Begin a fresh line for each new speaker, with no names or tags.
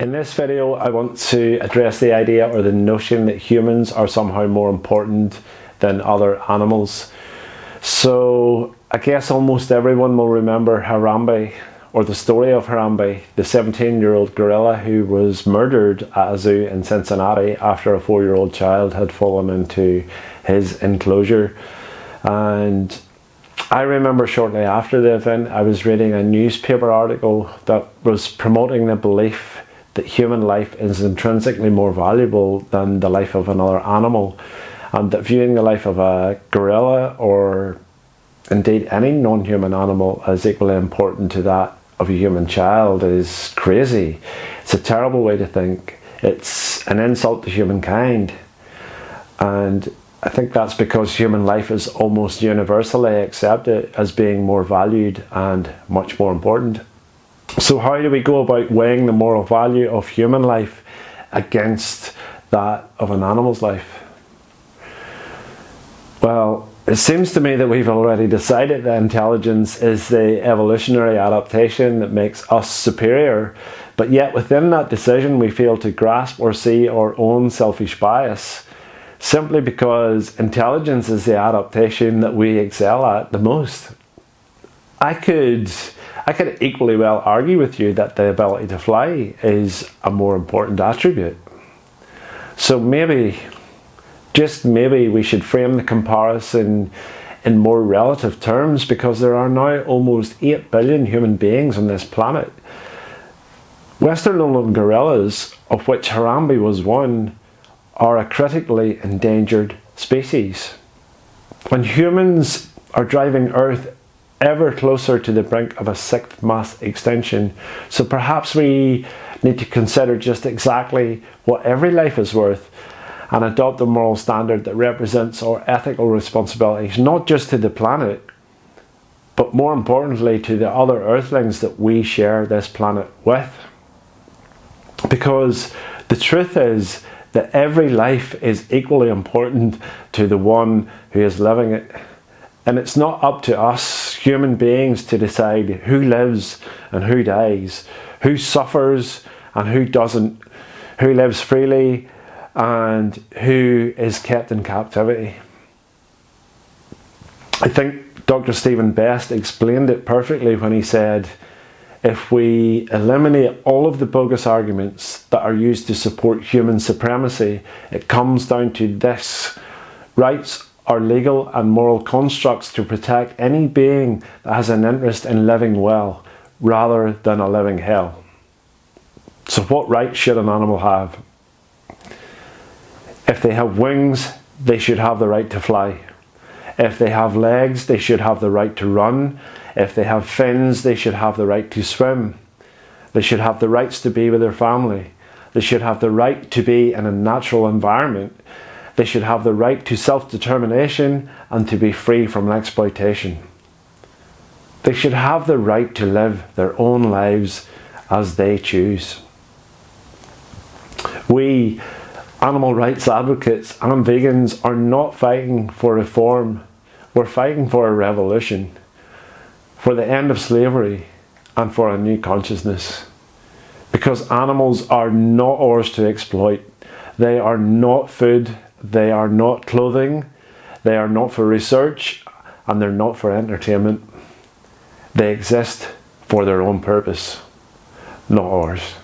In this video, I want to address the idea or the notion that humans are somehow more important than other animals. So I guess almost everyone will remember Harambe, or the story of Harambe, the 17-year-old gorilla who was murdered at a zoo in Cincinnati after a 4-year-old child had fallen into his enclosure. And I remember shortly after the event, I was reading a newspaper article that was promoting the belief that human life is intrinsically more valuable than the life of another animal, and that viewing the life of a gorilla or indeed any non-human animal as equally important to that of a human child is crazy. It's a terrible way to think. It's an insult to humankind, and I think that's because human life is almost universally accepted as being more valued and much more important. So how do we go about weighing the moral value of human life against that of an animal's life? Well, it seems to me that we've already decided that intelligence is the evolutionary adaptation that makes us superior, but yet within that decision we fail to grasp or see our own selfish bias, simply because intelligence is the adaptation that we excel at the most. I could equally well argue with you that the ability to fly is a more important attribute. So maybe, just maybe, we should frame the comparison in more relative terms, because there are now almost 8 billion human beings on this planet. Western lowland gorillas, of which Harambe was one, are a critically endangered species. When humans are driving Earth ever closer to the brink of a sixth mass extinction, so perhaps we need to consider just exactly what every life is worth and adopt a moral standard that represents our ethical responsibilities, not just to the planet, but more importantly to the other earthlings that we share this planet with. Because the truth is that every life is equally important to the one who is living it. And it's not up to us human beings to decide who lives and who dies, who suffers and who doesn't, who lives freely and who is kept in captivity. I think Dr. Stephen Best explained it perfectly when he said, if we eliminate all of the bogus arguments that are used to support human supremacy, it comes down to this: rights are legal and moral constructs to protect any being that has an interest in living well, rather than a living hell. So what right should an animal have? If they have wings, they should have the right to fly. If they have legs, they should have the right to run. If they have fins, they should have the right to swim. They should have the rights to be with their family. They should have the right to be in a natural environment. They should have the right to self-determination and to be free from exploitation. They should have the right to live their own lives as they choose. We, animal rights advocates and vegans, are not fighting for reform. We're fighting for a revolution, for the end of slavery and for a new consciousness. Because animals are not ours to exploit. They are not food. They are not clothing, they are not for research, and they're not for entertainment. They exist for their own purpose, not ours.